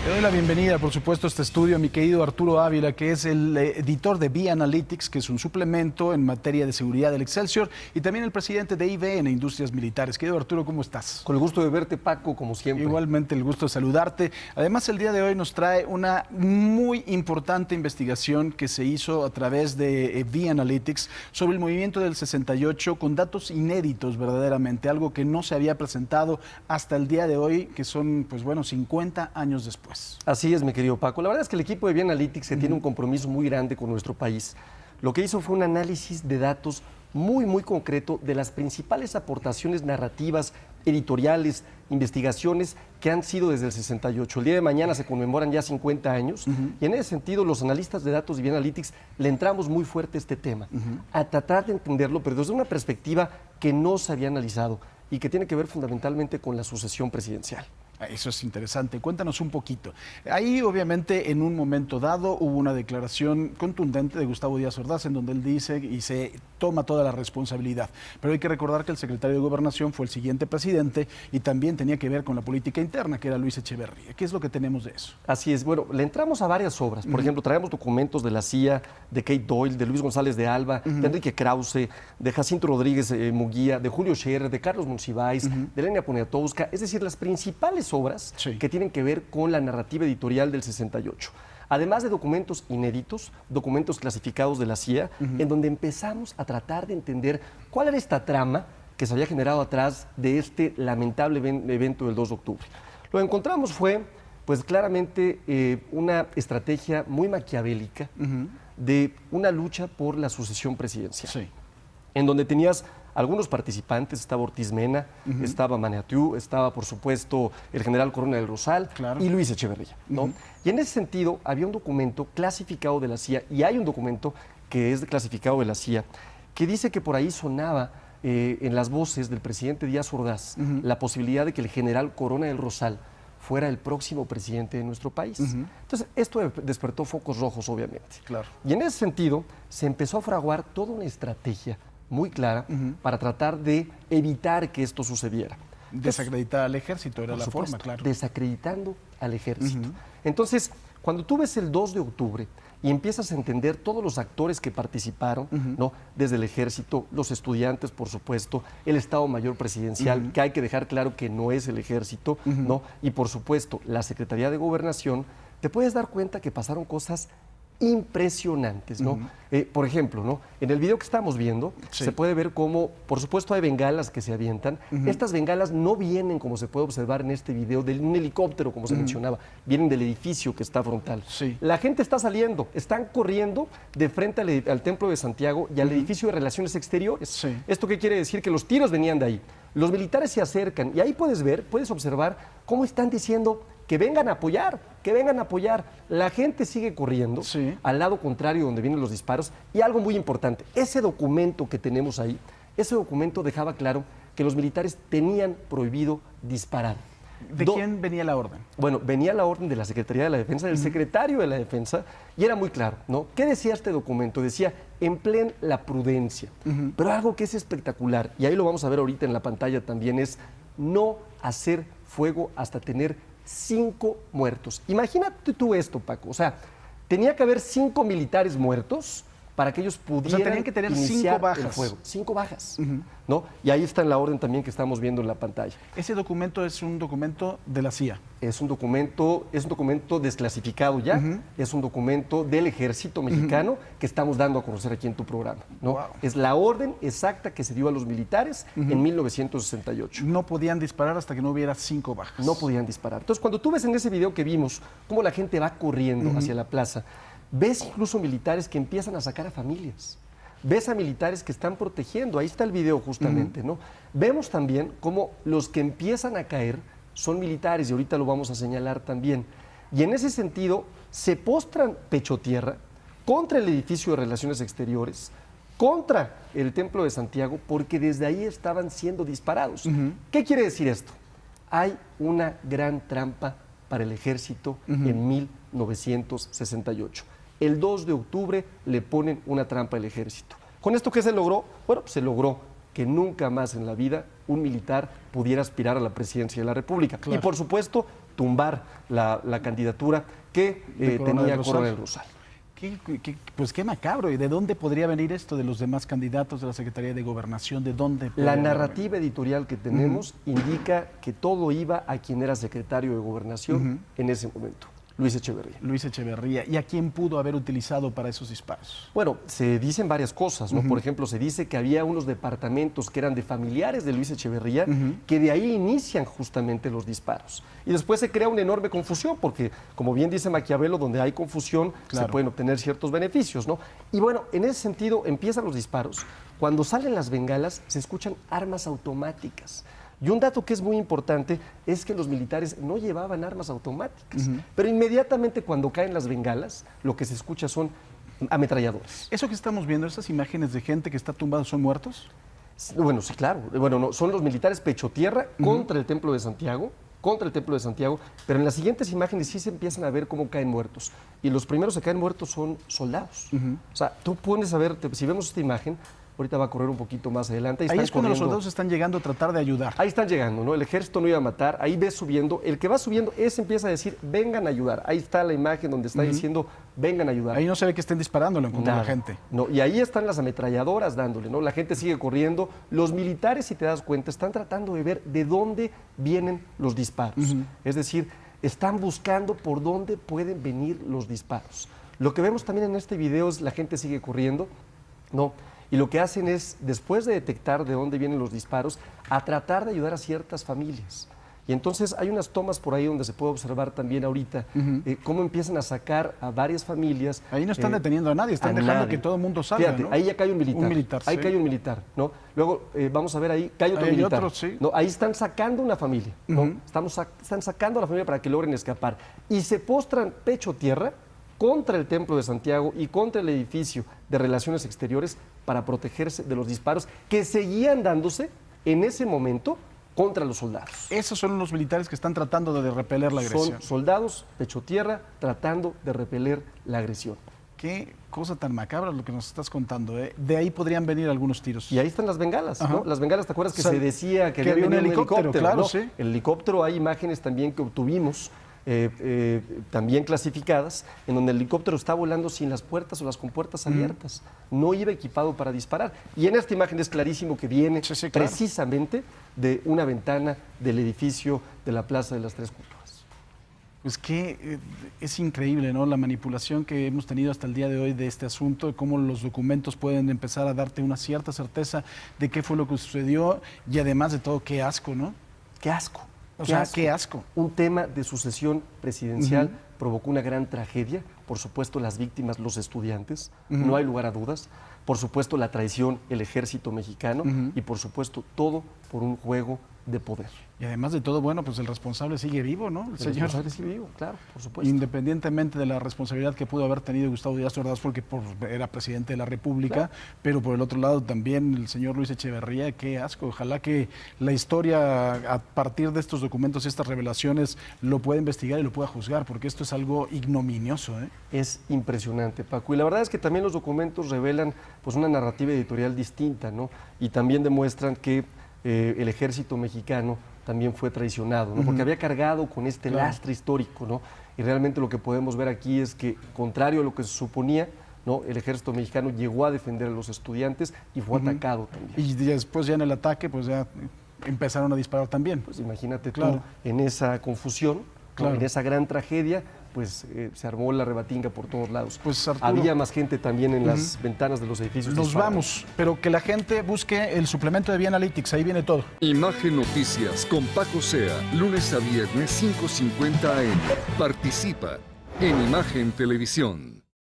Te doy la bienvenida, por supuesto, a este estudio a mi querido Arturo Ávila, que es el editor de V-Analytics, que es un suplemento en materia de seguridad del Excelsior, y también el presidente de IBN, Industrias Militares. Querido Arturo, ¿cómo estás? Con el gusto de verte, Paco, como siempre. Igualmente, el gusto de saludarte. Además, el día de hoy nos trae una muy importante investigación que se hizo a través de V-Analytics sobre el movimiento del 68, con datos inéditos verdaderamente, algo que no se había presentado hasta el día de hoy, que son, pues bueno, 50 años después. Así es, mi querido Paco. La verdad es que el equipo de V-Analytics, que tiene un compromiso muy grande con nuestro país, lo que hizo fue un análisis de datos muy concreto de las principales aportaciones narrativas, editoriales, investigaciones que han sido desde el 68. El día de mañana se conmemoran ya 50 años y en ese sentido los analistas de datos de V-Analytics le entramos muy fuerte a este tema, a tratar de entenderlo, pero desde una perspectiva que no se había analizado y que tiene que ver fundamentalmente con la sucesión presidencial. Eso es interesante. Cuéntanos un poquito. Ahí, obviamente, en un momento dado hubo una declaración contundente de Gustavo Díaz Ordaz en donde él dice y se toma toda la responsabilidad. Pero hay que recordar que el secretario de Gobernación fue el siguiente presidente y también tenía que ver con la política interna, que era Luis Echeverría. ¿Qué es lo que tenemos de eso? Así es. Bueno, le entramos a varias obras. Por ejemplo, traemos documentos de la CIA, de Kate Doyle, de Luis González de Alba, de Enrique Krause, de Jacinto Rodríguez Muguía, de Julio Scherer, de Carlos Monsiváis, de Elena Poniatowska. Es decir, las principales obras que tienen que ver con la narrativa editorial del 68. Además de documentos inéditos, documentos clasificados de la CIA, en donde empezamos a tratar de entender cuál era esta trama que se había generado atrás de este lamentable evento del 2 de octubre. Lo que encontramos fue, pues claramente, una estrategia muy maquiavélica de una lucha por la sucesión presidencial, en donde tenías algunos participantes, estaba Ortiz Mena, estaba Maniatiu, estaba por supuesto el general Corona del Rosal y Luis Echeverría, ¿no? Y en ese sentido había un documento clasificado de la CIA, y hay un documento que es clasificado de la CIA, que dice que por ahí sonaba en las voces del presidente Díaz Ordaz la posibilidad de que el general Corona del Rosal fuera el próximo presidente de nuestro país. Entonces, esto despertó focos rojos, obviamente. Y en ese sentido, se empezó a fraguar toda una estrategia muy clara para tratar de evitar que esto sucediera. Desacreditar al ejército era la forma, claro. Desacreditando al ejército. Entonces, cuando tú ves el 2 de octubre y empiezas a entender todos los actores que participaron, ¿no? Desde el ejército, los estudiantes, por supuesto, el Estado Mayor Presidencial, que hay que dejar claro que no es el ejército, ¿no? Y por supuesto, la Secretaría de Gobernación, te puedes dar cuenta que pasaron cosas impresionantes, ¿no? Por ejemplo, ¿no? En el video que estamos viendo se puede ver cómo, por supuesto, hay bengalas que se avientan. Estas bengalas no vienen, como se puede observar en este video, de un helicóptero, como se mencionaba, vienen del edificio que está frontal. La gente está saliendo, están corriendo de frente al Templo de Santiago y al edificio de Relaciones Exteriores. ¿Esto qué quiere decir? Que los tiros venían de ahí. Los militares se acercan y ahí puedes observar cómo están diciendo que vengan a apoyar, que vengan a apoyar. La gente sigue corriendo al lado contrario donde vienen los disparos. Y algo muy importante, ese documento que tenemos ahí, ese documento dejaba claro que los militares tenían prohibido disparar. ¿De quién venía la orden? Bueno, venía la orden de la Secretaría de la Defensa, del secretario de la Defensa, y era muy claro, ¿no? ¿Qué decía este documento? Decía, empleen la prudencia. Pero algo que es espectacular, y ahí lo vamos a ver ahorita en la pantalla también, es no hacer fuego hasta tener 5 muertos. Imagínate tú esto, Paco. O sea, tenía que haber 5 militares muertos para que ellos pudieran tenían que tener iniciar 5 bajas. el fuego. 5 bajas, ¿no? Y ahí está en la orden también que estamos viendo en la pantalla. Ese documento es un documento de la CIA. Es un documento desclasificado ya, es un documento del Ejército Mexicano que estamos dando a conocer aquí en tu programa, ¿no? Es la orden exacta que se dio a los militares en 1968. No podían disparar hasta que no hubiera 5 bajas. No podían disparar. Entonces, cuando tú ves en ese video que vimos cómo la gente va corriendo hacia la plaza, ves incluso militares que empiezan a sacar a familias. Ves a militares que están protegiendo. Ahí está el video justamente, ¿no? Vemos también cómo los que empiezan a caer son militares, y ahorita lo vamos a señalar también. Y en ese sentido, se postran pecho tierra contra el edificio de Relaciones Exteriores, contra el Templo de Santiago, porque desde ahí estaban siendo disparados. ¿Qué quiere decir esto? Hay una gran trampa para el ejército en 1968. El 2 de octubre le ponen una trampa al ejército. ¿Con esto qué se logró? Bueno, se logró que nunca más en la vida un militar pudiera aspirar a la presidencia de la República. Y por supuesto, tumbar la candidatura que tenía Corona del Rosal. Pues qué macabro. ¿Y de dónde podría venir esto de los demás candidatos de la Secretaría de Gobernación? ¿De dónde? La narrativa editorial que tenemos indica que todo iba a quien era secretario de Gobernación en ese momento, Luis Echeverría. Luis Echeverría. ¿Y a quién pudo haber utilizado para esos disparos? Bueno, se dicen varias cosas, ¿no? Por ejemplo, se dice que había unos departamentos que eran de familiares de Luis Echeverría, que de ahí inician justamente los disparos. Y después se crea una enorme confusión, porque, como bien dice Maquiavelo, donde hay confusión se pueden obtener ciertos beneficios, ¿no? Y bueno, en ese sentido empiezan los disparos. Cuando salen las bengalas, se escuchan armas automáticas. Y un dato que es muy importante es que los militares no llevaban armas automáticas, pero inmediatamente cuando caen las bengalas, lo que se escucha son ametralladores. ¿Eso que estamos viendo, esas imágenes de gente que está tumbada, son muertos? Bueno, sí, claro. Bueno, no, son los militares pecho tierra contra el Templo de Santiago, pero en las siguientes imágenes sí se empiezan a ver cómo caen muertos. Y los primeros que caen muertos son soldados. O sea, tú pones a ver, si vemos esta imagen, ahorita va a correr un poquito más adelante. Ahí es cuando los soldados están llegando a tratar de ayudar. Ahí están llegando, ¿no? El ejército no iba a matar, ahí ves subiendo. El que va subiendo, ese empieza a decir, vengan a ayudar. Ahí está la imagen donde está diciendo, vengan a ayudar. Ahí no se ve que estén disparándolo en contra de la gente. No, y ahí están las ametralladoras dándole, ¿no? La gente sigue corriendo. Los militares, si te das cuenta, están tratando de ver de dónde vienen los disparos. Es decir, están buscando por dónde pueden venir los disparos. Lo que vemos también en este video es la gente sigue corriendo, ¿no? Y lo que hacen es, después de detectar de dónde vienen los disparos, a tratar de ayudar a ciertas familias. Y entonces hay unas tomas por ahí donde se puede observar también ahorita cómo empiezan a sacar a varias familias. Ahí no están deteniendo a nadie, están dejando que todo el mundo salga. Fíjate, ¿no? Ahí ya cae un militar. Ahí cae un militar, ¿no? Luego vamos a ver ahí, cae otro militar. ¿No? Ahí están sacando una familia, ¿no? Están sacando a la familia para que logren escapar. Y se postran pecho tierra contra el Templo de Santiago y contra el edificio de Relaciones Exteriores para protegerse de los disparos que seguían dándose en ese momento contra los soldados. Esos son los militares que están tratando de repeler la agresión. Son soldados, pecho tierra, tratando de repeler la agresión. Qué cosa tan macabra lo que nos estás contando, ¿eh? De ahí podrían venir algunos tiros. Y ahí están las bengalas, ¿no? Las bengalas, ¿te acuerdas que se decía que había un helicóptero? Claro, ¿no? sí. El helicóptero, hay imágenes también que obtuvimos, también clasificadas, en donde el helicóptero está volando sin las puertas o las compuertas abiertas. No iba equipado para disparar. Y en esta imagen es clarísimo que viene precisamente de una ventana del edificio de la Plaza de las Tres Culturas. Pues que es increíble, ¿no? La manipulación que hemos tenido hasta el día de hoy de este asunto, cómo los documentos pueden empezar a darte una cierta certeza de qué fue lo que sucedió y además de todo, qué asco, ¿no? Qué asco. O sea, qué asco. Un tema de sucesión presidencial provocó una gran tragedia. Por supuesto, las víctimas, los estudiantes, no hay lugar a dudas. Por supuesto, la traición, el ejército mexicano y por supuesto, todo por un juego de poder. Y además de todo, bueno, pues el responsable sigue vivo, ¿no? El responsable sigue vivo, claro, por supuesto. Independientemente de la responsabilidad que pudo haber tenido Gustavo Díaz Ordaz, porque era presidente de la República, pero por el otro lado también el señor Luis Echeverría, qué asco. Ojalá que la historia, a partir de estos documentos y estas revelaciones, lo pueda investigar y lo pueda juzgar, porque esto es algo ignominioso, ¿eh? Es impresionante, Paco. Y la verdad es que también los documentos revelan pues una narrativa editorial distinta, ¿no? Y también demuestran que el ejército mexicano también fue traicionado, ¿no? Porque había cargado con este lastre histórico, ¿no? Y realmente lo que podemos ver aquí es que, contrario a lo que se suponía, ¿no? El ejército mexicano llegó a defender a los estudiantes y fue atacado también. Y después ya en el ataque, pues ya empezaron a disparar también. Pues imagínate tú, en esa confusión, ¿no? En esa gran tragedia, pues se armó la rebatinga por todos lados. Pues Arturo, había más gente también en las ventanas de los edificios. Nos vamos, pero que la gente busque el suplemento de Vía Analytics, ahí viene todo. Imagen Noticias con Paco Sea, lunes a viernes 5:50 AM. Participa en Imagen Televisión.